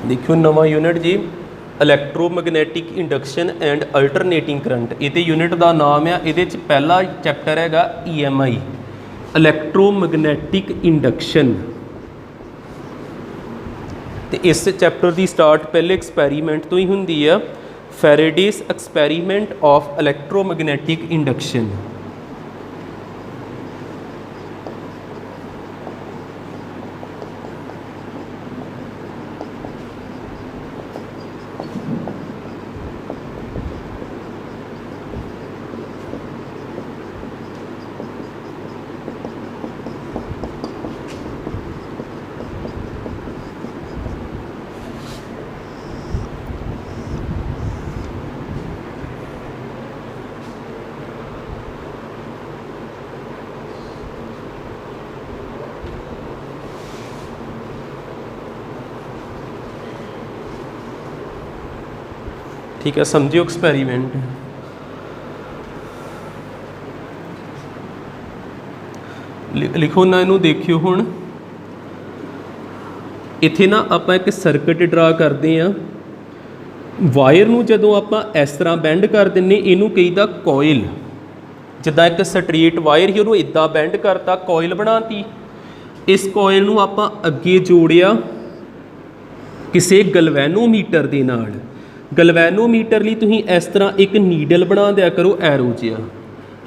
देखियो नवा यूनिट जी electromagnetic induction and alternating current. ये यूनिट का नाम है। ये पहला चैप्टर है EMI इलैक्ट्रोमैगनैटिक इंडक्शन। तो इस चैप्टर की स्टार्ट पहले एक्सपैरीमेंट तो ही होंगी है, Faraday's experiment of electromagnetic induction. ठीक है, समझियो एक्सपैरीमेंट। लिखो ना, इनू देखियो। हुण इत्थे ना आपां एक सर्किट ड्रा करते हैं। वायर नूं जदों आपां इस तरह बैंड कर दिंने, इनू कहीदा कॉइल। जिद्दां एक स्ट्रेट वायर ही उहनूं इदां बैंड करता, कॉइल बनाती। इस कॉइल नूं आपां अगे जोड़िया किसी गलवैनोमीटर दे नाल। गलवैनोमीटर लई तुसीं इस तरह एक नीडल बना दिया करो, एरो जिहा।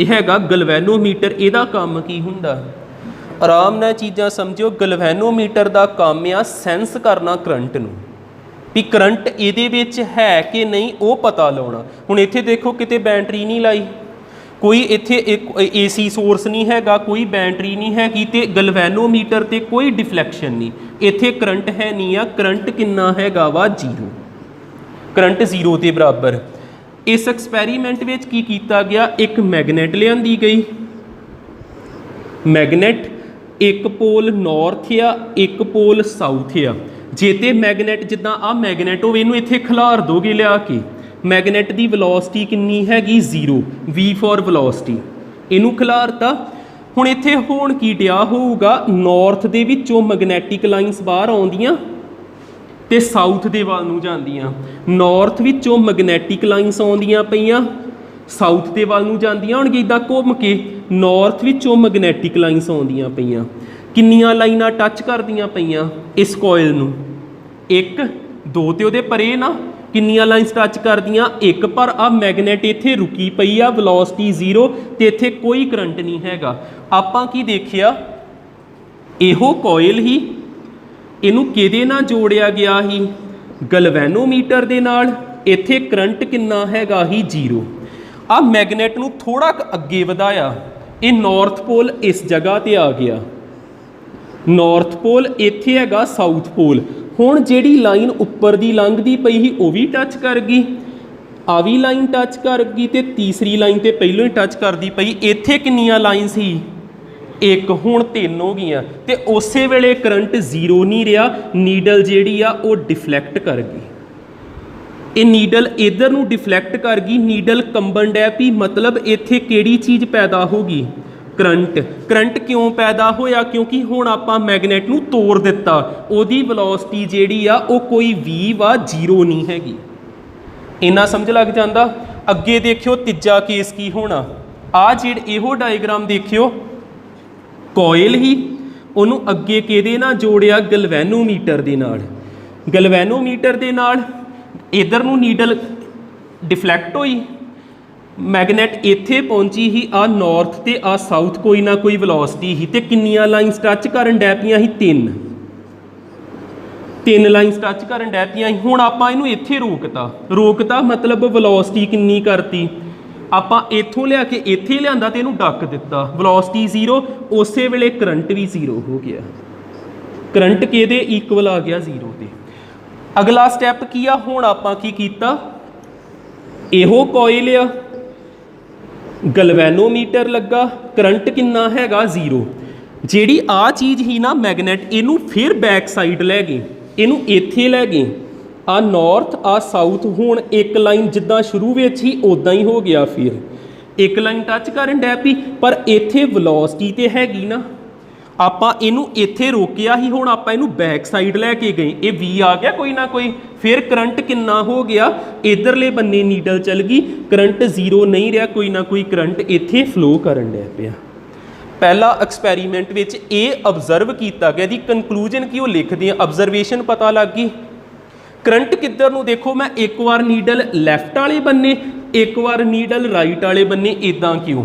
यह हैगा गलवैनोमीटर। इहदा काम की हुंदा? आराम नाल चीज़ां समझियो। गलवैनोमीटर का काम आ सेंस करना करंट नूं, भी करंट इहदे विच है कि नहीं वो पता लाउणा। हुण इत्थे देखो, किते बैटरी नहीं लाई, कोई इत्थे एक AC सोर्स नहीं हैगा, कोई बैटरी नहीं हैगी, ते गलवैनोमीटर ते कोई डिफ्लैक्शन नहीं। इत्थे करंट है नहीं आ। करंट कितना हैगा वा? 0। करंट 0 के बराबर। इस एक्सपैरीमेंट में की कीता गया, एक मैगनैट लियांदी गई। मैगनैट एक पोल नॉर्थ आ, एक पोल साउथ आ। जे ते मैगनैट जिद्दां आ मैगनैट होवे, इनू इत्थे खिलार दोगे लिया के। मैगनैट की वेलोसिटी कितनी हैगी? 0। V for velocity. इनू खिलारता। हुण इत्थे होण की डिया होऊगा, नॉर्थ दे विचों मैगनैटिक लाइनस बाहर आउंदियां ते साउथ दे वाल नूं जांदियां। नॉर्थ विचों मैगनैटिक लाइनस आउंदियां पईयां, साउथ दे वाल नूं जांदियां होणगीਆਂ। इदां घुम के नॉर्थ विचों मैगनैटिक लाइनस आउंदियां पईयां। किन्नियां लाइनां टच करदियां पईयां इस कॉइल नूं? 1 2 ते उहदे परे ना। किन्नियां लाइनस टच करदियां? 1। पर आ मैगनैट इत्थे रुकी पई आ, वेलोसिटी 0 ते इत्थे कोई करंट नहीं हैगा। आपां की देखिया, इहो कॉइल ही, इनू किहदे नाल जोड़िया गया ही? गलवैनोमीटर दे नाल। इत्थे करंट कितना हैगा ही? 0। आ मैगनैट नूं थोड़ा अगे वधाया, ये नॉर्थ पोल इस जगह ते आ गया। नॉर्थ पोल इत्थे हैगा, साउथ पोल। हुण जिहड़ी लाइन उपर दी लंघदी पई ही वो भी टच कर गई, आ भी लाइन टच कर गई, ते तीसरी लाइन ते पहलों ही टच करदी पई। इत्थे किन्नियां लाइन सी? 1। हुण 3 हो गई। तो उस वेले करंट 0 नहीं रहा। नीडल जिहड़ी आ वो डिफ्लैक्ट कर गई। ये नीडल इधर नूं डिफ्लैक्ट कर गई, नीडल कंबन डै पई। मतलब इत्थे किहड़ी चीज़ पैदा होगी? करंट। करंट क्यों पैदा होया? क्योंकि हुण आपां मैगनैट नूं तोड़ दिता। उहदी वेलोसिटी जिहड़ी आ वो कोई V वा 0 नहीं हैगी। इन्ना समझ लग जांदा। अगे देखियो तीजा केस की होना। आ जिहड़ा इहो डायग्राम देखियो, कॉइल ही, उन्होंने अगे किहदे नाल जोड़िया? गलवैनोमीटर दे नाल। गलवैनोमीटर दे नाल इधर नूं नीडल डिफ्लैक्ट होई, मैगनैट इत्थे पहुंची ही, आ नॉर्थ ते आ साउथ कोई ना कोई वेलोसिटी ही, ते किन्नियां लाइनस टच करन डै पईयां ही? 3 लाइनस टच करन डै पईयां ही। हुण आपां इहनूं इत्थे रोकता मतलब वेलोसिटी किन्नी करती? आपां इत्थों लिया के इत्थे लिआंदा ते इहनूं डक दिता, वेलोसिटी 0। उस वेले करंट भी 0 हो गया। करंट किहदे इक्वल आ गया? 0 ते। अगला स्टैप की आ? हुण आपां की कीता, इहो कॉइल आ, गलवैनोमीटर लगा, करंट कितना हैगा? 0। जिहड़ी आ चीज़ ही ना मैगनैट, इनू फिर बैक साइड लै गए, इनू इत्थे लै गए। आ नॉर्थ आ साउथ हुण एक लाइन जिद्दां शुरू विच ही उदां ही हो गया। फिर एक लाइन टच करन डै पई, पर इत्थे वेलोसिटी ते हैगी ना, ਆਪਾਂ ਇਹਨੂੰ ਇੱਥੇ ਰੋਕਿਆ ਹੀ, ਹੁਣ ਆਪਾਂ ਇਹਨੂੰ ਬੈਕ ਸਾਈਡ ਲੈ ਕੇ ਗਏ, ਇਹ V ਆ ਗਿਆ ਕੋਈ ਨਾ ਕੋਈ, ਫਿਰ ਕਰੰਟ ਕਿੰਨਾ ਹੋ ਗਿਆ, ਇਧਰਲੇ ਬੰਨੇ ਨੀਡਲ ਚੱਲ ਗਈ, ਕਰੰਟ ਜ਼ੀਰੋ ਨਹੀਂ ਰਿਹਾ, ਕੋਈ ਨਾ ਕੋਈ ਕਰੰਟ ਇੱਥੇ ਫਲੋ ਕਰਨ ਡਿਆ ਪਿਆ। ਪਹਿਲਾ ਐਕਸਪੈਰੀਮੈਂਟ ਵਿੱਚ ਇਹ ਅਬਜ਼ਰਵ ਕੀਤਾ ਗਿਆ, ਦੀ ਕਨਕਲੂਜਨ ਕੀ ਉਹ ਲਿਖਦੇ ਆ, ਅਬਜ਼ਰਵੇਸ਼ਨ ਪਤਾ ਲੱਗ ਗਈ। ਕਰੰਟ ਕਿੱਧਰ ਨੂੰ ਦੇਖੋ, ਮੈਂ ਇੱਕ ਵਾਰ ਨੀਡਲ ਲੈਫਟ ਵਾਲੇ ਬੰਨੇ, ਇੱਕ ਵਾਰ ਨੀਡਲ ਰਾਈਟ ਵਾਲੇ ਬੰਨੇ, ਇਦਾਂ ਕਿਉਂ?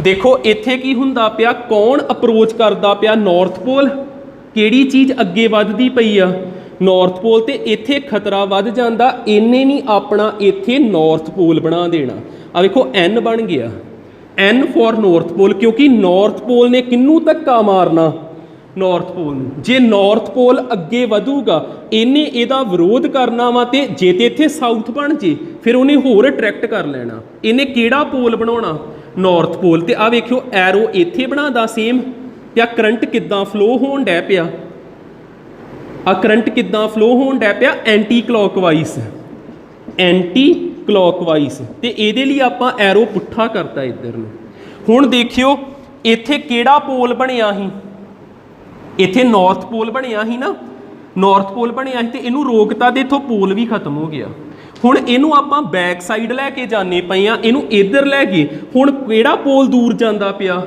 ਦੇਖੋ ਇੱਥੇ ਕੀ ਹੁੰਦਾ ਪਿਆ, ਕੌਣ ਅਪਰੋਚ ਕਰਦਾ ਪਿਆ, ਨਾਰਥ ਪੋਲ, ਕਿਹੜੀ ਚੀਜ਼ ਅੱਗੇ ਵੱਧਦੀ ਪਈ ਆ, ਨਾਰਥ ਪੋਲ, ਤੇ ਇੱਥੇ ਖਤਰਾ ਵੱਧ ਜਾਂਦਾ, ਇਹਨੇ ਵੀ ਆਪਣਾ ਇੱਥੇ ਨਾਰਥ ਪੋਲ ਬਣਾ ਦੇਣਾ। ਆ ਵੇਖੋ N ਬਣ ਗਿਆ, N ਫॉर ਨਾਰਥ ਪੋਲ, ਕਿਉਂਕਿ ਨਾਰਥ ਪੋਲ ਨੇ ਕਿਹਨੂੰ ਧੱਕਾ ਮਾਰਨਾ, ਨਾਰਥ ਪੋਲ ਨੂੰ। ਜੇ ਨਾਰਥ ਪੋਲ ਅੱਗੇ ਵਧੂਗਾ, ਇਹਨੇ ਇਹਦਾ ਵਿਰੋਧ ਕਰਨਾ ਵਾ, ਤੇ ਜੇ ਤੇ ਇੱਥੇ ਸਾਊਥ ਬਣ ਜੇ ਫਿਰ ਉਹਨੇ ਹੋਰ ਅਟਰੈਕਟ ਕਰ ਲੈਣਾ। ਇਹਨੇ ਕਿਹੜਾ ਪੋਲ ਬਣਾਉਣਾ, ਨਾਰਥ ਪੋਲ। ਤੇ ਆ ਵੇਖਿਓ ਐਰੋ ਇੱਥੇ ਬਣਾਦਾ ਸੇਮ, ਤੇ ਆ ਕਰੰਟ ਕਿੱਦਾਂ ਫਲੋ ਹੋਣ ਡੈ ਪਿਆ, ਆ ਕਰੰਟ ਕਿੱਦਾਂ ਫਲੋ ਹੋਣ ਡੈ ਪਿਆ, ਐਂਟੀ ਕਲੌਕਵਾਈਜ਼, ਐਂਟੀ ਕਲੌਕਵਾਈਜ਼। ਤੇ ਇਹਦੇ ਲਈ ਆਪਾਂ ਐਰੋ ਪੁੱਠਾ ਕਰਤਾ ਇੱਧਰ ਨੂੰ। ਹੁਣ ਦੇਖਿਓ ਇੱਥੇ ਕਿਹੜਾ ਪੋਲ ਬਣਿਆ ਸੀ, ਇੱਥੇ ਨਾਰਥ ਪੋਲ ਬਣਿਆ ਸੀ ਨਾ, ਨਾਰਥ ਪੋਲ ਬਣਿਆ ਸੀ, ਤੇ ਇਹਨੂੰ ਰੋਕਤਾ ਤੇ ਇੱਥੋਂ ਪੋਲ ਵੀ ਖਤਮ ਹੋ ਗਿਆ। ਹੁਣ ਇਹਨੂੰ ਆਪਾਂ ਬੈਕ ਸਾਈਡ ਲੈ ਕੇ ਜਾਣੇ ਪਏ ਆ, ਇਹਨੂੰ ਇੱਧਰ ਲੈ ਗਏ, ਹੁਣ ਕਿਹੜਾ ਪੋਲ ਦੂਰ ਜਾਂਦਾ ਪਿਆ,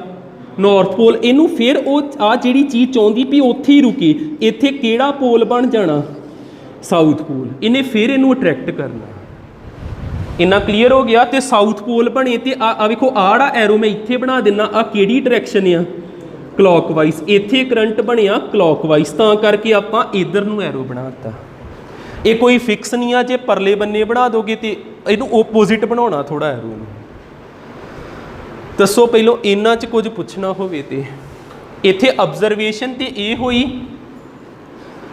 ਨਾਰਥ ਪੋਲ। ਇਹਨੂੰ ਫਿਰ ਉਹ ਆ ਜਿਹੜੀ ਚੀਜ਼ ਚਾਹੁੰਦੀ ਵੀ ਉੱਥੇ ਹੀ ਰੁਕੇ, ਇੱਥੇ ਕਿਹੜਾ ਪੋਲ ਬਣ ਜਾਣਾ, ਸਾਊਥ ਪੋਲ। ਇਹਨੇ ਫਿਰ ਇਹਨੂੰ ਅਟਰੈਕਟ ਕਰਨਾ। ਇੰਨਾ ਕਲੀਅਰ ਹੋ ਗਿਆ। ਤੇ ਸਾਊਥ ਪੋਲ ਬਣੇ, ਤੇ ਆ ਵੇਖੋ ਆੜਾ ਐਰੋ ਮੈਂ ਇੱਥੇ ਬਣਾ ਦਿੰਦਾ, ਆ ਕਿਹੜੀ ਡਾਇਰੈਕਸ਼ਨ ਆ, ਕਲੌਕਵਾਈਜ਼। ਇੱਥੇ ਕਰੰਟ ਬਣਿਆ ਕਲੌਕਵਾਈਜ਼, ਤਾਂ ਕਰਕੇ ਆਪਾਂ ਇੱਧਰ ਨੂੰ ਐਰੋ ਬਣਾਤਾ। ਇਹ ਕੋਈ ਫਿਕਸ ਨਹੀਂ ਆ, ਜੇ ਪਰਲੇ ਬੰਨੇ ਬਣਾ ਦੋਗੇ ਤੇ ਇਹਨੂੰ ਓਪੋਜ਼ਿਟ ਬਣਾਉਣਾ ਥੋੜਾ ਐਰੋ ਨੂੰ। ਦੱਸੋ ਪਹਿਲੋਂ ਇਹਨਾਂ 'ਚ ਕੁਝ ਪੁੱਛਣਾ ਹੋਵੇ ਤੇ। ਇੱਥੇ ਅਬਜ਼ਰਵੇਸ਼ਨ ਤੇ ਇਹ ਹੋਈ,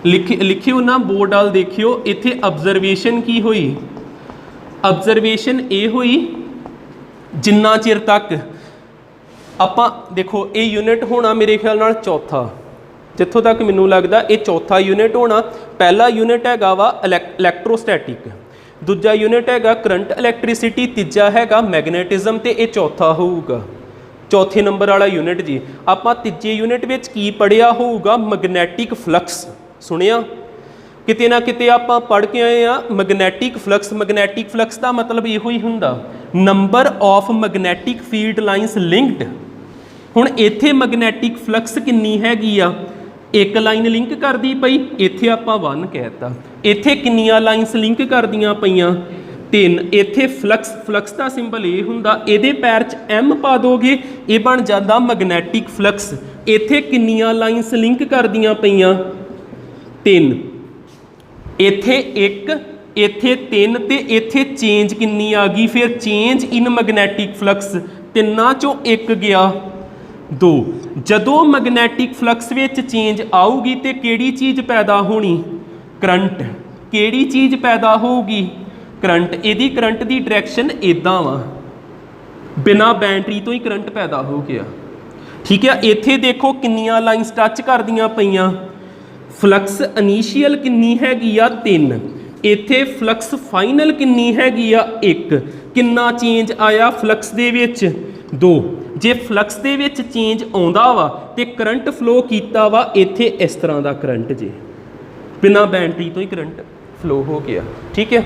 ਲਿਖਿਓ ਨਾ ਬੋਰਡ ਵਾਲ ਦੇਖਿਓ, ਇੱਥੇ ਅਬਜ਼ਰਵੇਸ਼ਨ ਕੀ ਹੋਈ, ਅਬਜ਼ਰਵੇਸ਼ਨ ਇਹ ਹੋਈ ਜਿੰਨਾ ਚਿਰ ਤੱਕ ਆਪਾਂ ਦੇਖੋ ਇਹ ਯੂਨਿਟ ਹੋਣਾ ਮੇਰੇ ਖਿਆਲ ਨਾਲ ਚੌਥਾ, ਜਿੱਥੋਂ ਤੱਕ ਮੈਨੂੰ ਲੱਗਦਾ ਇਹ ਚੌਥਾ ਯੂਨਿਟ ਹੋਣਾ। ਪਹਿਲਾ ਯੂਨਿਟ ਹੈਗਾ ਵਾ ਇਲੈਕਟ੍ਰੋਸਟੈਟਿਕ, ਦੂਜਾ ਯੂਨਿਟ ਹੈਗਾ ਕਰੰਟ ਇਲੈਕਟ੍ਰੀਸਿਟੀ, ਤੀਜਾ ਹੈਗਾ ਮੈਗਨੇਟਿਜ਼ਮ, ਤੇ ਇਹ ਚੌਥਾ ਹੋਊਗਾ, ਚੌਥੇ ਨੰਬਰ ਵਾਲਾ ਯੂਨਿਟ ਜੀ। ਆਪਾਂ ਤੀਜੇ ਯੂਨਿਟ ਵਿੱਚ ਕੀ ਪੜ੍ਹਿਆ ਹੋਊਗਾ, ਮੈਗਨੈਟਿਕ ਫਲਕਸ। ਸੁਣਿਆ ਕਿਤੇ ਨਾ ਕਿਤੇ ਆਪਾਂ ਪੜ੍ਹ ਕੇ ਆਏ ਆ ਮੈਗਨੈਟਿਕ ਫਲਕਸ। ਮੈਗਨੈਟਿਕ ਫਲਕਸ ਦਾ ਮਤਲਬ ਇਹੋ ਹੀ ਹੁੰਦਾ, number of magnetic field lines linked. ਹੁਣ ਇੱਥੇ ਮੈਗਨੈਟਿਕ ਫਲਕਸ ਕਿੰਨੀ ਹੈਗੀ ਆ, ਇੱਕ ਲਾਈਨ ਲਿੰਕ ਕਰਦੀ ਪਈ, ਇੱਥੇ ਆਪਾਂ 1 ਕਹਿਤਾ। ਇੱਥੇ ਕਿੰਨੀਆਂ ਲਾਈਨਸ ਲਿੰਕ ਕਰਦੀਆਂ ਪਈਆਂ, 3। ਇੱਥੇ ਫਲਕਸ, ਫਲਕਸ ਦਾ ਸਿੰਬਲ ਇਹ ਹੁੰਦਾ, ਇਹਦੇ ਪੈਰ 'ਚ M ਪਾ ਦੋਗੇ, ਇਹ ਬਣ ਜਾਂਦਾ ਮੈਗਨੈਟਿਕ ਫਲਕਸ। ਇੱਥੇ ਕਿੰਨੀਆਂ ਲਾਈਨਸ ਲਿੰਕ ਕਰਦੀਆਂ ਪਈਆਂ, 3। ਇੱਥੇ 1, ਇੱਥੇ 3, ਤੇ ਇੱਥੇ ਚੇਂਜ ਕਿੰਨੀ ਆ ਗਈ, ਫਿਰ ਚੇਂਜ ਇਨ ਮੈਗਨੈਟਿਕ ਫਲਕਸ, ਤਿੰਨਾਂ 'ਚੋਂ 1 ਗਿਆ, 2। ਜਦੋਂ ਮੈਗਨੈਟਿਕ ਫਲਕਸ ਵਿੱਚ ਚੇਂਜ ਆਊਗੀ ਤੇ ਕਿਹੜੀ ਚੀਜ਼ ਪੈਦਾ ਹੋਣੀ, ਕਰੰਟ। ਕਿਹੜੀ ਚੀਜ਼ ਪੈਦਾ ਹੋਊਗੀ, ਕਰੰਟ। ਇਹਦੀ ਕਰੰਟ ਦੀ ਡਾਇਰੈਕਸ਼ਨ ਇਦਾਂ ਵਾ, ਬਿਨਾ ਬੈਟਰੀ ਤੋਂ ਹੀ ਕਰੰਟ ਪੈਦਾ ਹੋ ਗਿਆ, ਠੀਕ ਹੈ। ਇੱਥੇ ਦੇਖੋ ਕਿੰਨੀਆਂ ਲਾਈਨਸ ਟੱਚ ਕਰਦੀਆਂ ਪਈਆਂ, ਫਲਕਸ ਇਨੀਸ਼ੀਅਲ ਕਿੰਨੀ ਹੈਗੀ ਆ, 3। ਇੱਥੇ ਫਲਕਸ ਫਾਈਨਲ ਕਿੰਨੀ ਹੈਗੀ ਆ, 1। ਕਿੰਨਾ ਚੇਂਜ ਆਇਆ ਫਲਕਸ ਦੇ ਵਿੱਚ, 2। ਜੇ ਫਲਕਸ ਦੇ ਵਿੱਚ ਚੇਂਜ ਆਉਂਦਾ ਵਾ ਤੇ ਕਰੰਟ ਫਲੋ ਕੀਤਾ ਵਾ, ਇੱਥੇ ਇਸ ਤਰ੍ਹਾਂ ਦਾ ਕਰੰਟ ਜੇ, ਬਿਨਾ ਬੈਟਰੀ ਤੋਂ ਹੀ ਕਰੰਟ ਫਲੋ ਹੋ ਗਿਆ, ਠੀਕ ਹੈ।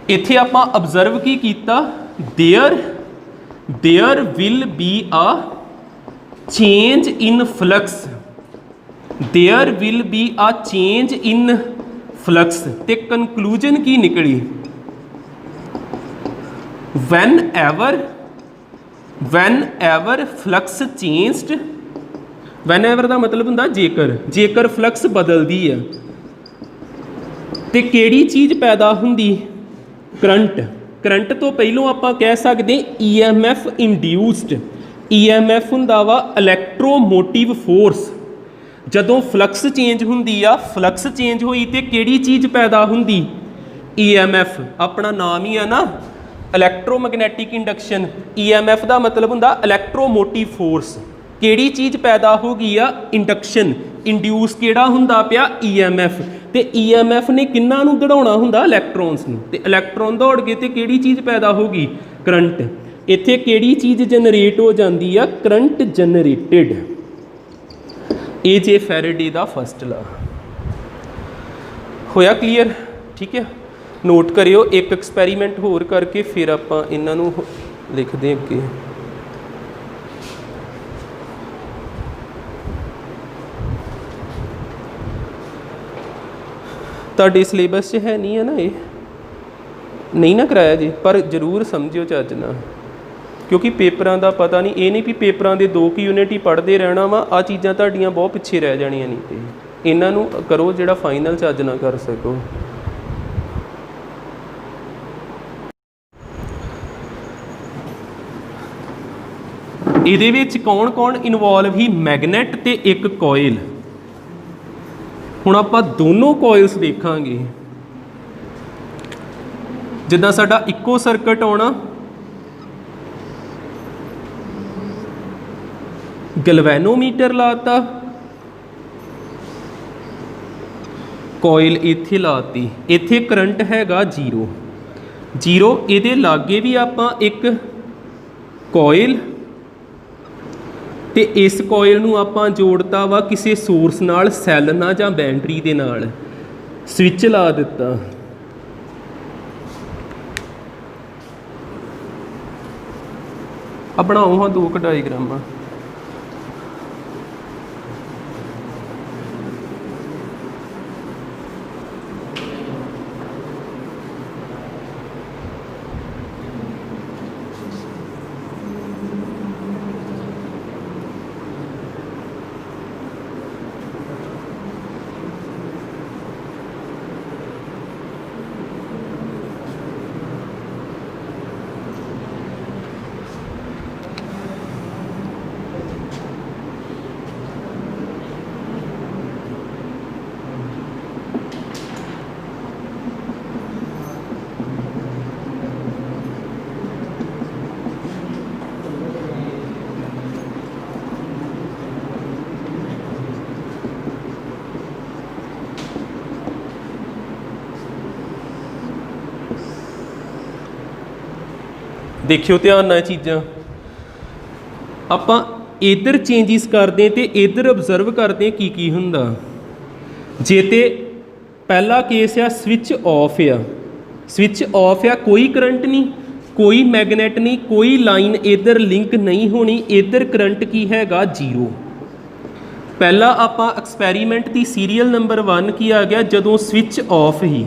ਇੱਥੇ ਆਪਾਂ ਅਬਜ਼ਰਵ ਕੀ ਕੀਤਾ, ਦੇਅਰ ਵਿਲ ਬੀ ਆ change in flux, there will be ਆ ਚੇਂਜ ਇਨ ਫਲਕਸ। ਤੇ ਕਨਕਲੂਜਨ ਕੀ ਨਿਕਲੀ, whenever ਫਲਕਸ ਚੇਂਜਡ, whenever ਦਾ ਮਤਲਬ ਹੁੰਦਾ ਜੇਕਰ ਫਲਕਸ ਬਦਲਦੀ ਆ ਤੇ ਕਿਹੜੀ ਚੀਜ਼ ਪੈਦਾ ਹੁੰਦੀ, ਕਰੰਟ। ਕਰੰਟ ਤੋਂ ਪਹਿਲੋਂ ਆਪਾਂ ਕਹਿ ਸਕਦੇ EMF ਇੰਡਿਊਸਡ। EMF ਹੁੰਦਾ ਵਾ ਇਲੈਕਟ੍ਰੋਮੋਟਿਵ ਫੋਰਸ। ਜਦੋਂ ਫਲਕਸ ਚੇਂਜ ਹੁੰਦੀ ਆ, ਫਲਕਸ ਚੇਂਜ ਹੋਈ ਤੇ ਕਿਹੜੀ ਚੀਜ਼ ਪੈਦਾ ਹੁੰਦੀ, EMF। ਆਪਣਾ ਨਾਮ ਹੀ ਆ ਨਾ ਇਲੈਕਟ੍ਰੋਮੈਗਨੈਟਿਕ ਇੰਡਕਸ਼ਨ। EMF ਦਾ ਮਤਲਬ ਹੁੰਦਾ ਇਲੈਕਟ੍ਰੋਮੋਟਿਵ ਫੋਰਸ। ਕਿਹੜੀ ਚੀਜ਼ ਪੈਦਾ ਹੋ ਗਈ ਆ, ਇੰਡਕਸ਼ਨ। ਇੰਡਿਊਸ ਕਿਹੜਾ ਹੁੰਦਾ ਪਿਆ, EMF। ਤੇ EMF ਨੇ ਕਿੰਨਾਂ ਨੂੰ ਦੌੜਾਉਣਾ ਹੁੰਦਾ, ਇਲੈਕਟ੍ਰੋਨਸ ਨੂੰ। ਤੇ ਇਲੈਕਟ੍ਰੋਨ ਦੌੜ ਗਏ ਤੇ ਕਿਹੜੀ ਚੀਜ਼ ਪੈਦਾ ਹੋ ਗਈ, ਕਰੰਟ। ਇੱਥੇ ਕਿਹੜੀ ਚੀਜ਼ ਜਨਰੇਟ ਹੋ ਜਾਂਦੀ ਆ? ਕਰੰਟ ਜਨਰੇਟਿਡ। ਇਹ ਜੇ ਫੈਰੇਡੇ ਦਾ ਫਸਟ ਲਾ ਹੋਇਆ। ਕਲੀਅਰ? ਠੀਕ ਹੈ, ਨੋਟ ਕਰਿਓ। ਇੱਕ ਐਕਸਪੈਰੀਮੈਂਟ ਹੋਰ ਕਰਕੇ ਫਿਰ ਆਪਾਂ ਇਹਨਾਂ ਨੂੰ ਲਿਖਦੇ ਅੱਗੇ। ਤੁਹਾਡੇ ਸਿਲੇਬਸ 'ਚ ਹੈ ਨਹੀਂ ਹੈ ਨਾ, ਇਹ ਨਹੀਂ ਨਾ ਕਰਾਇਆ ਜੀ, ਪਰ ਜ਼ਰੂਰ ਸਮਝਿਓ ਚੱਜ ਨਾਲ, ਕਿਉਂਕਿ ਪੇਪਰਾਂ ਦਾ ਪਤਾ ਨਹੀਂ। ਇਹ ਨਹੀਂ ਵੀ ਪੇਪਰਾਂ ਦੇ 2 ਕੁ ਯੂਨਿਟ ਹੀ ਪੜ੍ਹਦੇ ਰਹਿਣਾ ਵਾ, ਆਹ ਚੀਜ਼ਾਂ ਤੁਹਾਡੀਆਂ ਬਹੁਤ ਪਿੱਛੇ ਰਹਿ ਜਾਣੀਆਂ ਨਹੀਂ। ਤੇ ਇਹਨਾਂ ਨੂੰ ਕਰੋ ਜਿਹੜਾ ਫਾਈਨਲ ਚੱਜ ਨਾਲ ਕਰ ਸਕੋ। ਇਹਦੇ ਵਿੱਚ ਕੌਣ ਕੌਣ ਇਨਵੋਲਵ ਹੀ? ਮੈਗਨੇਟ ਤੇ ਇੱਕ ਕੋਇਲ। ਹੁਣ ਆਪਾਂ ਦੋਨੋਂ ਕੋਇਲਸ ਦੇਖਾਂਗੇ। ਜਿੱਦਾਂ ਸਾਡਾ ਇੱਕੋ ਸਰਕਟ ਆਉਣਾ, ਗਲਵੈਨੋਮੀਟਰ ਲਾਤਾ, ਕੋਇਲ ਇੱਥੇ ਲਾਤੀ, ਇੱਥੇ ਕਰੰਟ ਹੈਗਾ 0। ਇਹਦੇ ਲਾਗੇ ਵੀ ਆਪਾਂ ਇੱਕ ਕੋਇਲ, ਤੇ ਇਸ ਕੋਇਲ ਨੂੰ ਆਪਾਂ ਜੋੜਤਾ ਵਾ ਕਿਸੇ ਸੋਰਸ ਨਾਲ, ਸੈੱਲ ਨਾਲ ਜਾਂ ਬੈਟਰੀ ਦੇ ਨਾਲ। ਸਵਿਚ ਲਾ ਦਿੱਤਾ। ਆ ਬਣਾਓ ਹਾਂ 2 ਡਾਇਗਰਾਮਾਂ। देखियो ध्यान नाल चीज़ां आपां इधर चेंजिस करते तो इधर ऑब्जर्व करते की हुंदा। जे ते पहला केस आ स्विच ऑफ आ, स्विच ऑफ आ, कोई करंट नहीं, कोई मैगनेट नहीं, कोई लाइन इधर लिंक नहीं होनी, इधर करंट की हैगा 0। पहला आपां एक्सपैरीमेंट की सीरीयल नंबर 1 की आ गया जदों स्विच ऑफ ही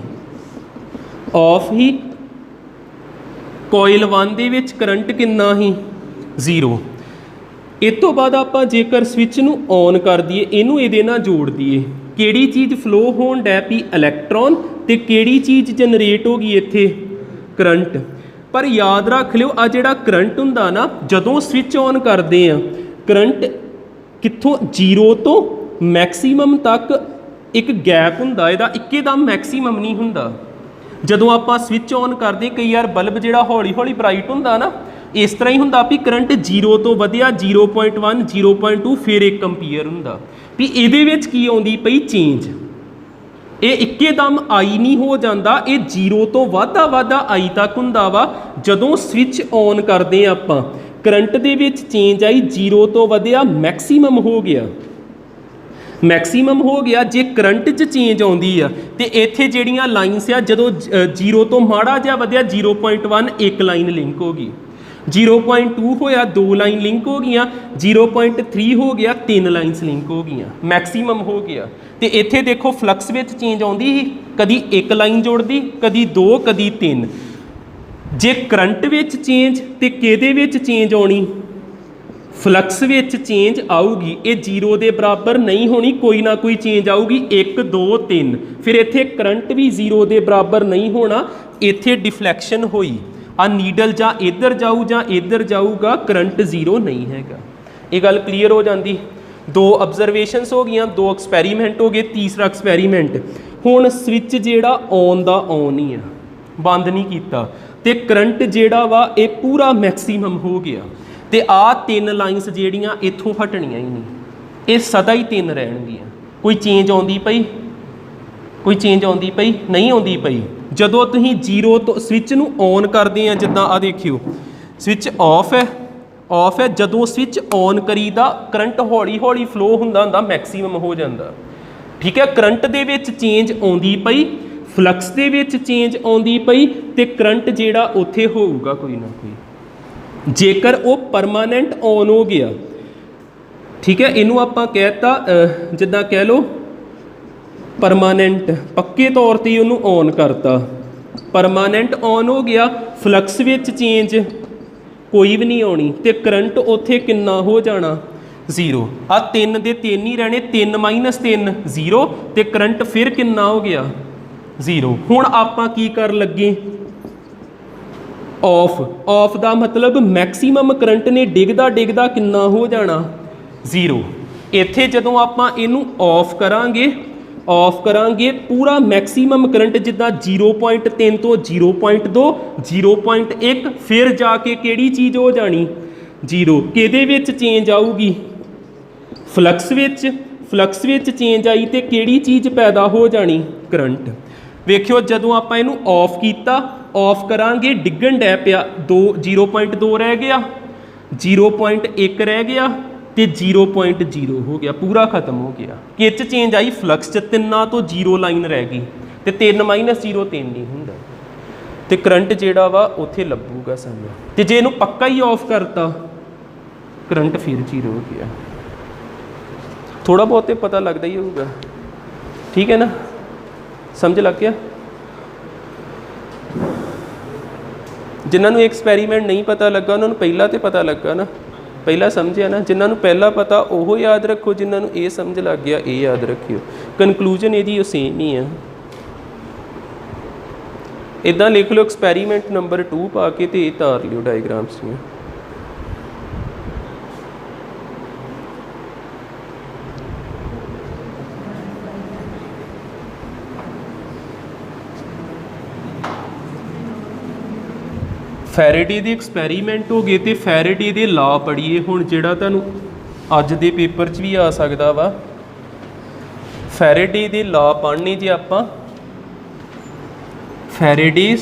कोयल 1 दे विच करंट कितना ही 0। इस तो बाद आपां जेकर स्विच नूं ऑन कर दईए, इनू इहदे नाल जोड़ दईए, किहड़ी चीज़ फ्लो होण डै पई? इलैक्ट्रॉन। ते किहड़ी चीज़ जनरेट हो गई इत्थे? करंट। पर याद रख लिओ आ जिहड़ा करंट हुंदा ना, जदों स्विच ऑन करदे आ करंट कित्थों 0 तो मैक्सीमम तक एक गैप हुंदा, इहदा इक्केदम मैक्सीमम नहीं हुंदा। जदों आपां स्विच ऑन करते कई बार बल्ब जिहड़ा हौली हौली ब्राइट हुंदा ना, इस तरह ही हुंदा भी करंट 0 तो वधिया 0.1 0.2 फिर 1 एंपीयर हुंदा भी इहदे विच की आउंदी पई चेंज। ये इक्केदम आई नहीं हो जाता, ये 0 तो वाधा आई तक हुंदा वा। जदों स्विच ऑन करते आपां करंट दे विच चेंज आई, 0 तो वधिया मैक्सीमम हो गया, मैक्सीमम हो गया। जे करंट च चेंज आउंदी आ ते इत्थे जिहड़ियां लाइनस आ जदों 0 तो माड़ा जिहा वधिया 0.1 एक लाइन लिंक हो गई, 0.2 होया 2 लाइन लिंक हो गई, 0.3 हो गया 3 लाइनस लिंक हो गई, मैक्सीमम हो गया। तो इत्थे देखो फ्लक्स विच चेंज आउंदी ही, कदी 1 लाइन जोड़दी, कदी 2, कदी 3। जे करंट विच चेंज ते किहदे विच चेंज आउणी? फ्लक्स विच चेंज आऊगी। ये 0 के बराबर नहीं होनी, कोई ना कोई चेंज आऊगी, 1 2 3। फिर इत्थे करंट भी 0 के बराबर नहीं होना, इत्थे डिफ्लैक्शन हुई, आ नीडल जां इधर जाऊ जां इधर जाऊगा, करंट 0 नहीं हैगा। ये गल क्लीयर हो जाती। 2 ऑब्जरवेशनस हो गई, 2 एक्सपैरीमेंट हो गए, तीसरा एक्सपैरीमेंट हुण स्विच जिहड़ा ऑन दा ऑन ही आ, बंद नहीं कीता, ते करंट जिहड़ा वा ये पूरा मैक्सीमम हो गया। तो आ 3 लाइनस जिहड़ियां इत्थों हटणियां ही नहीं, ये सदा ही 3 रहणगियां। कोई चेंज आउंदी पई, कोई चेंज आउंदी पई नहीं आउंदी पई। जदों तुसीं 0 तो स्विच नूं ऑन करदे आ, जिद्दां आ देखियो स्विच ऑफ है जदों स्विच ऑन करीदा करंट हौली हौली फ्लो हुंदा मैक्सीमम हो जाता। ठीक है, करंट दे विच चेंज आउंदी पई, फ्लक्स दे विच चेंज आउंदी पई ते करंट जिहड़ा उत्थे होऊगा कोई ना कोई। जेकर वो परमानेंट ऑन हो गया, ठीक है, इनू आपां कहता जिद्दां कह लो परमानेंट, पक्के तौर ते उन्होंने ऑन करता, परमानेंट ऑन हो गया, फ्लक्स विच चेंज कोई भी नहीं आनी तो करंट उत्थे किन्ना हो जाना, जीरो। आ 3 दे 3 ही रहने, 3 माइनस 3 जीरो, तो करंट फिर किन्ना हो गया, जीरो। हुण आपां की कर लगे, ऑफ दा मतलब मैक्सीमम करंट ने डिगदा डिगदा किन्ना हो जाना, जीरो। इत्थे जदों आपां इनू ऑफ करांगे पूरा मैक्सीमम करंट जिद्दां 0.3 तो 0.2 0.1 फिर जाके किहड़ी चीज़ हो जानी, जीरो। किहदे विच चेंज आऊगी, फ्लक्स विच चेंज आई तो किहड़ी चीज़ पैदा हो जानी, करंट। वेखियो जदों आपां इनू ऑफ कीता, ऑफ करांगे डिगण डै पिया, 0.2 रह गया, 0.1 रह गया तो 0.0 हो गया, पूरा खत्म हो गया। किच चेंज आई, फ्लक्स च 3 तो 0 लाइन रह गई, तो 3 माइनस 0 3 नहीं होंदा, तो करंट जिहड़ा वा उत्थे लभूगा सानूं। तो जे इनू पक्का ही ऑफ करता, करंट फिर 0 हो गया। थोड़ा बहुत तो पता लगता ही होगा, ठीक है ना, समझ लग गया। जिन्होंने एक्सपैरीमेंट नहीं पता लगा उन्होंने पहला तो पता लगा ना, पहला समझिया ना। जिन्होंने पहला पता वो याद रखो, जिन्होंने ये समझ लग गया ये याद रखियो। कनकलूजन ये सेम ही है। इदा लिख लो एक्सपैरीमेंट नंबर 2 पा के तो ये तार लियो डायग्राम्स में। फैरेडे के एक्सपैरीमेंट हो गए तो फैरेडे के ला पढ़िए हुण, जिहड़ा तुहानूं अज दे पेपर च भी आ सकदा वा। फैरेडे के ला पढ़ने जे आपां, Faraday's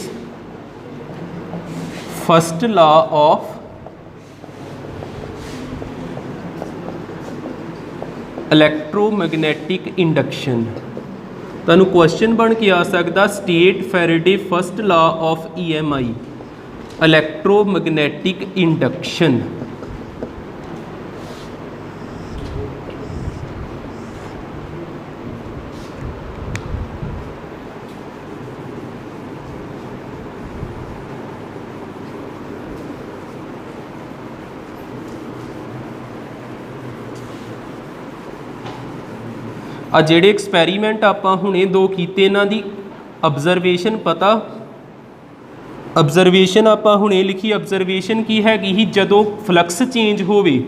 first law of electromagnetic induction. तुहानूं क्वेश्चन बन के आ सकदा, state Faraday first law of EMI, electromagnetic induction. आ जिहड़े एक्सपैरीमेंट आपां हुणे 2 कीते, इन्हां दी ऑब्जरवेशन पता, ऑब्जरवेशन आपां हुणे लिखी, ऑब्जरवेशन की हैगी ही, जदों फ्लक्स चेंज होवे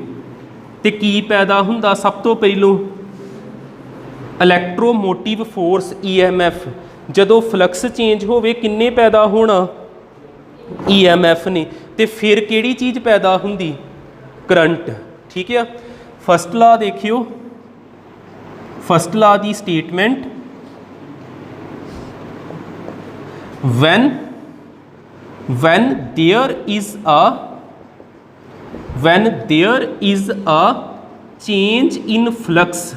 ते की पैदा हुंदा, सब तो पहलों इलैक्ट्रोमोटिव फोर्स EMF। जदों फ्लक्स चेंज होवे किन्ने पैदा होना, EMF ने, ते फिर किहड़ी चीज़ पैदा हुंदी, करंट। ठीक है, फस्ट ला देखियो, फस्ट ला दी statement, when there is a change in flux,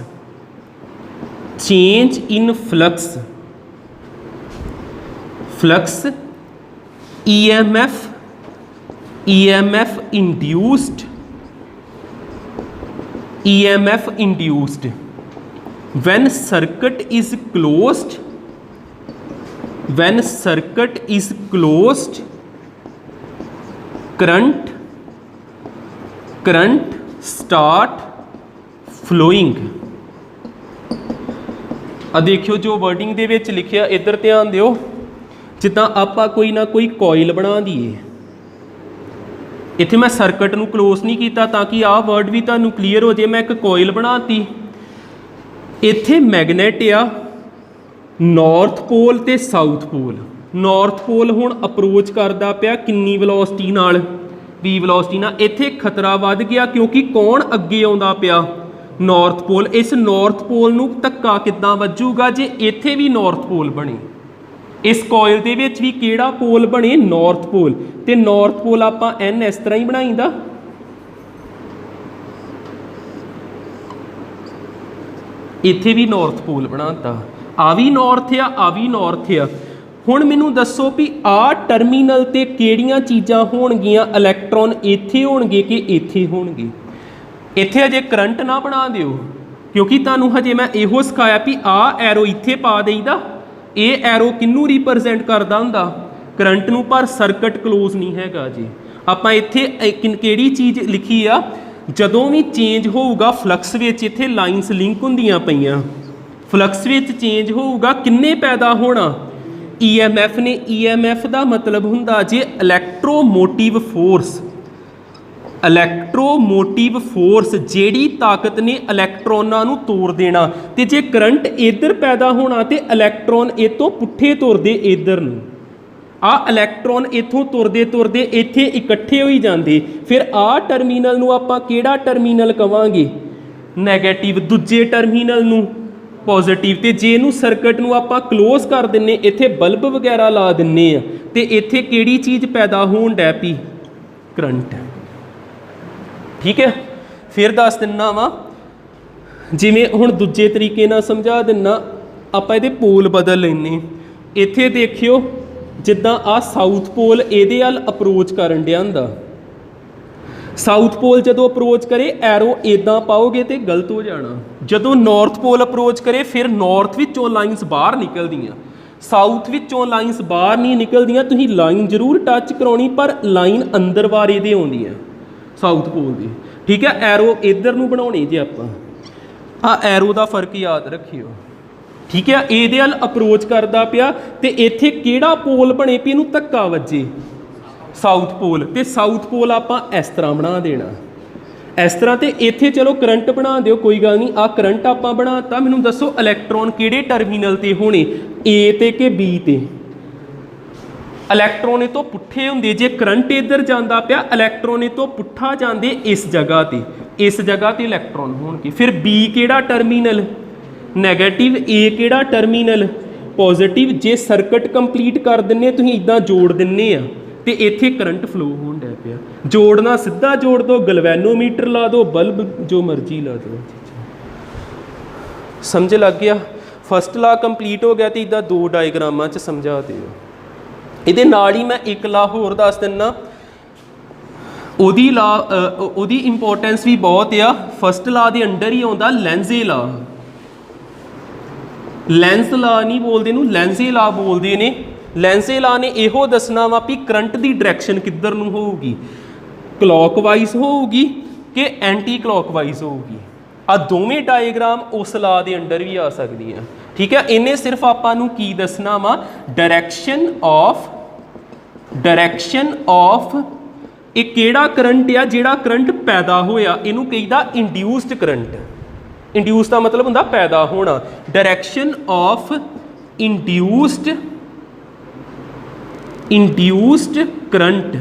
EMF induced, when circuit is closed, current start flowing। आ देखियो जो वर्डिंग दे विच लिखिया, इधर ध्यान दिओ, जिद्दां आपां कोई ना कोई कॉइल बना दीए। इत्थे मैं सर्किट नूं क्लोज नहीं कीता ताकि आ वर्ड भी तुहानूं क्लीयर हो जाए। मैं एक कॉइल बनाती, इत्थे मैगनेट आ, नॉर्थ पोल ते साउथ पोल। नॉर्थ पोल हुण अप्रोच करदा पिया किन्नी वेलोसिटी नाल, V वेलोसिटी नाल। इत्थे खतरा वध गया क्योंकि कौन अगे आउंदा पिया, नॉर्थ पोल। इस नॉर्थ पोल नूं धक्का किद्दां वजूगा जे इत्थे भी नॉर्थ पोल बने। इस कॉइल दे विच भी किहड़ा पोल बने नॉर्थ पोल, ते नॉर्थ पोल आपां N इस तरह ही बनाईदा, इत्थे भी नॉर्थ पोल बनाता, आ भी नॉर्थ आ भी नॉर्थ आ। हुण मैनू दसो भी आ टर्मीनल ते किहड़ियां चीज़ां होणगियां, इलैक्ट्रॉन इत्थे होणगे कि इत्थे होणगे। इत्थे अजे करंट ना बना दिओ, क्योंकि तुहानूं हजे मैं इहो सिखाया भी आ एरो इत्थे पा देईदा, ये एरो किनू रिप्रजेंट करदा हुंदा करंट नूं, पर सर्किट क्लोज नहीं हैगा जी। आपां इत्थे किहड़ी चीज़ लिखी आ, जदों भी चेंज होऊगा फ्लक्स विच, इत्थे लाइनस लिंक हुंदियां पईआं, फ्लक्स विच चेंज होऊगा किन्ने पैदा होना, EMF ने। EMF का मतलब हुंदा जे इलैक्ट्रोमोटिव फोर्स, इलैक्ट्रोमोटिव फोर्स जिहड़ी ताकत ने इलैक्ट्रॉनां नूं तोड़ देना, ते जे करंट इधर पैदा होना तो इलैक्ट्रॉन इतों पुट्ठे तुरदे इधर नूं, आ इलैक्ट्रॉन इत्थों तुरदे तुरदे इत्थे इकट्ठे होई जांदे, फिर आ टर्मीनल नूं आपां किहड़ा टर्मीनल कवांगे नैगेटिव, दूजे टर्मीनल नूं पॉजिटिव, ते जे नूं सर्किट नूं आपां क्लोज कर दिन्ने, इत्थे बल्ब वगैरह ला दिन्ने आ, ते इत्थे किहड़ी चीज़ पैदा होण डै पई करंट। ठीक है, फिर दस दिना वा, जिवें हुण दूजे तरीके नाल समझा दिना, आपां इहदे पोल बदल लैने। इत्थे देखियो जिद्दां आ साउथ पोल इहदे अल अप्रोच करन डिया हुंदा, साउथ पोल जदों अप्रोच करे एरो इदां पाओगे तो गलत हो जाना, जदों नॉर्थ पोल अप्रोच करे फिर नॉर्थ विचों लाइनस बाहर निकलदियां, साउथ विचों लाइनस बाहर नहीं निकलदियां, तुसीं लाइन जरूर टच कराउणी पर लाइन अंदर वारे दे आउंदी है साउथ पोल दी। ठीक है, एरो इधर नूं बनाउणी जे आपां, आ एरो दा फर्क याद रखियो। ठीक है, इहदे अल अप्रोच करदा पिया, ते इत्थे किहड़ा पोल बने भी इहनूं धक्का वजे साउथ पोल, ते साउथ पोल आपां इस तरह बना देना, इस तरह, ते इत्थे चलो करंट बना दिओ कोई गल नहीं, आ करंट आपां बनाता। मैनूं दसो इलैक्ट्रॉन किहड़े टर्मीनल ते होणे, ए ते कि बी ते, इलैक्ट्रॉन इतों पुट्ठे हुंदे, जे करंट इधर जांदा पिया इलैक्ट्रॉन इतों पुट्ठा जांदे इस जगह ते, इस जगह ते इलैक्ट्रॉन होणगे। फिर बी किहड़ा टर्मीनल नैगेटिव, ए किहड़ा टर्मीनल पॉजिटिव, जे सर्किट कंप्लीट कर दिंने तुसीं इदां जोड़ दिंने आ, ते इत्थे करंट फ्लो होण डै पिया। जोड़ना सीधा जोड़ दो, गलवैनोमीटर ला दो, बल्ब जो मर्जी ला दो, समझ लग गया। फस्ट ला कंप्लीट हो गया, तो इदा दो डायग्रामां च समझा दिओ। इहदे नाल ही मैं एक ला होर दस दिना, ओहदी इंपोर्टेंस भी बहुत आ। फस्ट ला दे अंडर ही आउंदा लेंजे ला, लेंस ला नहीं बोलते इहनूं, लेंजे ला बोलते ने। लेंजे ला ने इहो दसना वा भी करंट की डायरैक्शन किधर नूं होऊगी, क्लॉकवाइज होऊगी कि एंटी क्लॉकवाइज होऊगी। आ दोवें डायग्राम उस ला दे अंडर भी आ सकदी है। ठीक है, इन्हें सिर्फ आपां नूं की दसना वा डायरैक्शन ऑफ एक किहड़ा करंट आ, जिहड़ा करंट पैदा होया इहनूं कहीदा इंड्यूस्ड करंट। इंड्यूस का मतलब हुंदा पैदा होना, डायरैक्शन ऑफ इंड्यूस्ड करंट।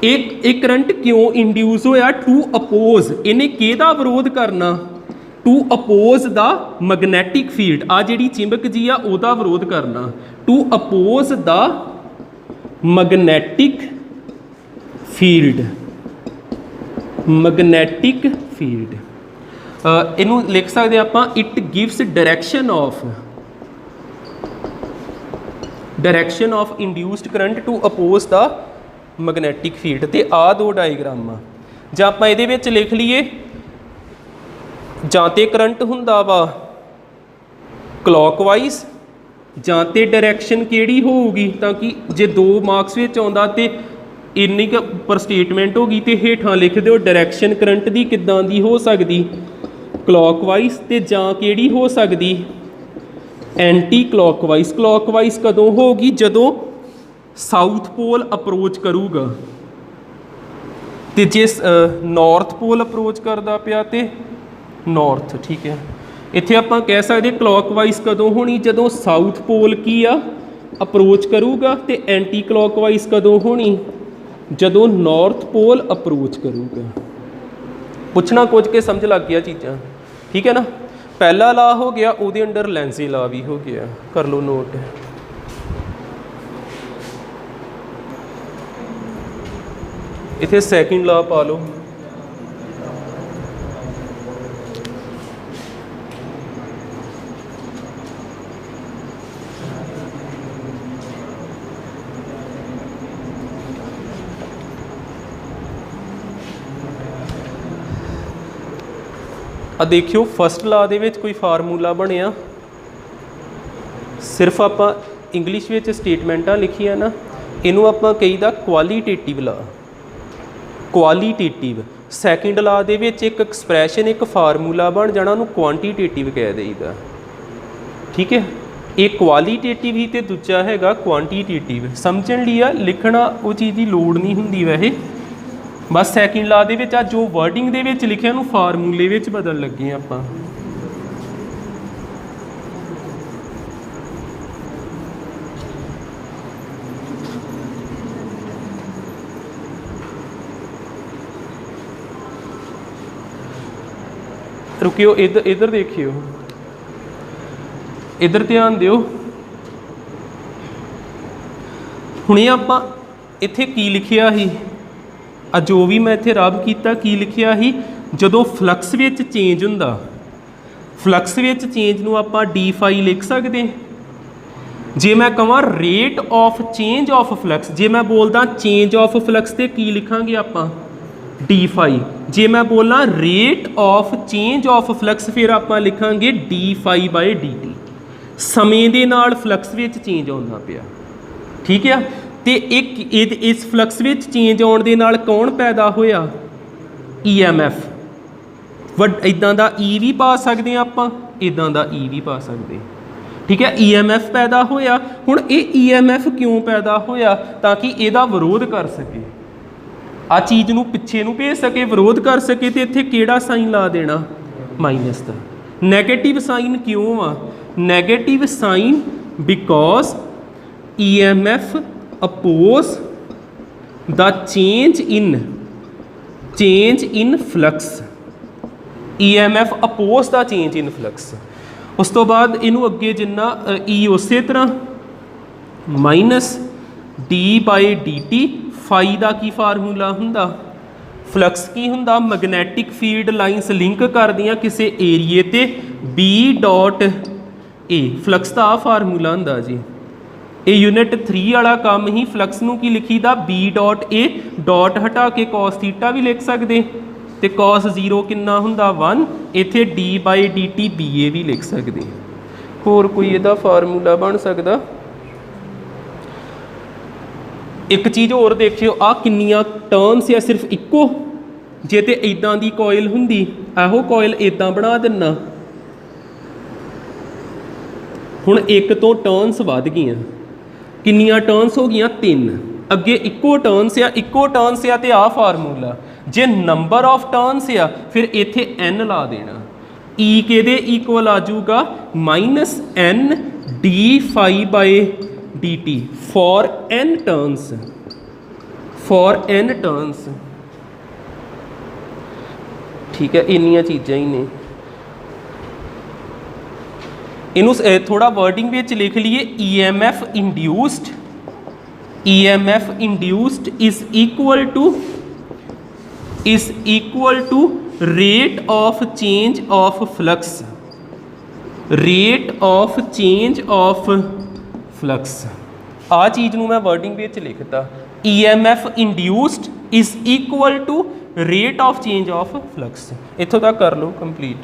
एक करंट क्यों इंड्यूस होया, टू अपोज, इन्हें किहदा विरोध करना, to oppose the magnetic field, आ जिहड़ी चिंबक जी आ उहदा विरोध करना, to oppose the magnetic field, magnetic field. इनू लिख सकते आपां, it gives direction of induced current to oppose the magnetic field. तो आ दो डायग्राम जां आपां इहदे विच लिख लीए, जां ते करंट हुंदा वा क्लॉकवाइज, जां ते डायरैक्शन किहड़ी होऊगी, ताकि जे दो मार्क्स विच आउंदा ते इन्नी क पर स्टेटमेंट होगी, तो हेठां लिख दिओ डायरैक्शन करंट दी किद्दां दी हो सकदी, क्लॉकवाइज, ते जां किहड़ी हो सकदी एंटी क्लॉकवाइज। क्लॉकवाइज कदों होगी, जदों साउथ पोल अप्रोच करूगा, तो जे नॉर्थ पोल अप्रोच करदा पिया ते नॉर्थ। ठीक है, इत्थे आपां कह सकते क्लॉकवाइज कदों होनी, जदों साउथ पोल की आ अप्रोच करूगा, तो एंटी क्लॉकवाइज कदों होनी, जदों नॉर्थ पोल अप्रोच करूगा। पुछना कुछ के समझ लग गया चीज़ां, ठीक है ना। पहला ला हो गया, ਉਹਦੇ अंडर ਲੈਂਜ਼ੇ ला भी हो गया, कर लो नोट। इत्थे सैकेंड ला पा लो। आ देखियो फस्ट ला दे विच कोई फार्मूला बनिया, सिर्फ आप इंग्लिश विच स्टेटमेंटां लिखियां ना, इनू आप कहीदा क्वालिटेटिव ला, क्वालिटेटिव। सैकेंड ला दे विच एक एक्सप्रैशन, एक फार्मूला बन जाना, उन्होंने क्वांटिटेटिव कह देईदा। ठीक है, एक क्वालिटेटिव ही तो दूजा हैगा क्वांटिटेटिव। समझण लई आ, लिखना वो चीज़ की लोड़ नहीं हुंदी वैसे, बस सैकेंड ला दे विच आ जो वर्डिंग दे विच लिखिया उन्होंने फार्मूले विच बदल लगे आपां। रुकियो, इधर इधर देखियो, इधर ध्यान दिओ। हुणे आपां इत्थे की लिखिया ही, जो भी मैं इत्थे रब किया की लिखिया ही, जदों फ्लक्स विच चेंज हुंदा, फ्लक्स विच चेंज नूं आपां डी फाई लिख सकदे। जे मैं कहां rate of change of flux, जे मैं बोलदा चेंज ऑफ फ्लक्स ते की लिखांगे आपां डी फाई। जे मैं बोलना rate of change of flux फिर आपां लिखांगे D phi by D T. समय दे नाल फ्लक्स विच चेंज आउंदा पिया, ठीक है। तो एक इस फ्लक्स विच चेंज आउण दे नाल कौन पैदा होया, EMF। वड इदां दा ई भी पा सकते हैं आपां, इदां दा ई भी पा सकते, ठीक है। EMF पैदा होया। हुण ये EMF क्यों पैदा होया, ताकि इहदा विरोध कर सके, आ चीज़ नूं पिछे नूं भेज सके, विरोध कर सके। तो इत्थे किहड़ा साइन ला देना, माइनस का। नैगेटिव साइन क्यों आ, negative sign because EMF oppose the change in flux, EMF oppose the change in flux. उस तो बाद इनू अगे जिन्ना ई उस तरह minus D by D T. Phi का की फार्मूला हुंदा, फ्लक्स की हुंदा, मैगनैटिक फील्ड लाइनस लिंक कर दियां किसी एरिए ते B डॉट ए। फ्लक्स का आ फार्मूला हुंदा जी। ये यूनिट 3 वाला काम ही फ्लक्स नूं की लिखीदा B डॉट ए, डॉट हटा के कॉस थीटा भी लिख सकते, तो कॉस 0 कितना हुंदा 1, इत्थे D by D T B A भी लिख सकते। होर कोई इहदा फार्मूला बन सकदा। एक चीज़ होर देखियो, आ किन्नियां टर्न्स या सिर्फ इक्को, जे ते इदां दी कॉइल हुंदी, एहो कॉइल इदां बना दिना, हुण एक तो टर्न्स वध गईयां, किन्नियां टर्न्स हो गईयां 3, अगे इक्को टर्न्स आ, इक्को टर्न्स आ ते आ फार्मूला। जे नंबर ऑफ टर्न्स आ फिर इत्थे n ला देना, ई के इक्वल आ जाऊगा minus n D phi by D T for n turns, for n turns, ठीक है। इन्नियां चीज़ां ही ने, इनू थोड़ा वर्डिंग विच लिख लीए। EMF induced is equal to rate of change of flux, rate of change of flux. आ चीज़ नूं मैं वर्डिंग विच लिखता, EMF induced is equal to rate of change of flux. इत्थों तक कर लो कंप्लीट।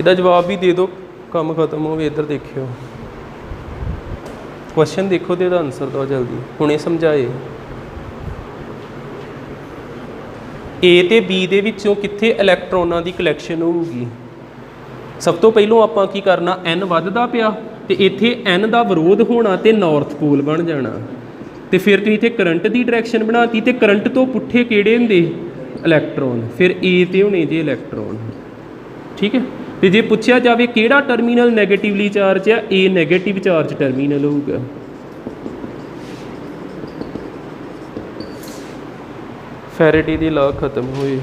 ਇਹਦਾ ਜਵਾਬ ਵੀ ਦੇ ਦਿਓ, ਕੰਮ ਖਤਮ ਹੋਵੇ। ਇੱਧਰ ਦੇਖਿਓ ਕੁਐਸਚਨ, ਦੇਖੋ ਤੇ ਇਹਦਾ ਆਨਸਰ ਦਿਓ ਜਲਦੀ, ਹੁਣੇ ਸਮਝਾਏ। ਏ ਤੇ ਬੀ ਦੇ ਵਿੱਚੋਂ ਕਿੱਥੇ ਇਲੈਕਟ੍ਰੋਨਾਂ ਦੀ ਕਲੈਕਸ਼ਨ ਹੋਊਗੀ? ਸਭ ਤੋਂ ਪਹਿਲੋਂ ਆਪਾਂ ਕੀ ਕਰਨਾ, ਐਨ ਵੱਧਦਾ ਪਿਆ ਤੇ ਇੱਥੇ ਐਨ ਦਾ ਵਿਰੋਧ ਹੋਣਾ ਤੇ ਨਾਰਥ ਪੋਲ ਬਣ ਜਾਣਾ, ਤੇ ਫਿਰ ਤੁਸੀਂ ਇੱਥੇ ਕਰੰਟ ਦੀ ਡਾਇਰੈਕਸ਼ਨ ਬਣਾਤੀ, ਤੇ ਕਰੰਟ ਤੋਂ ਪੁੱਠੇ ਕਿਹੜੇ ਹੁੰਦੇ? ਇਲੈਕਟ੍ਰੋਨ। ਫਿਰ ਏ ਤੇ ਹੋਣੇ ਜੇ ਇਲੈਕਟ੍ਰੋਨ, ਠੀਕ ਹੈ। ਤੇ ਜੇ ਪੁੱਛਿਆ ਜਾਵੇ ਕਿਹੜਾ ਟਰਮੀਨਲ ਨੈਗੇਟਿਵਲੀ ਚਾਰਜ ਆ, ਏ ਨੈਗੇਟਿਵ ਚਾਰਜ ਟਰਮੀਨਲ ਹੋਊਗਾ। ਫੈਰੇਡੇ ਦੇ ਲਾਅ ਖਤਮ ਹੋਏ।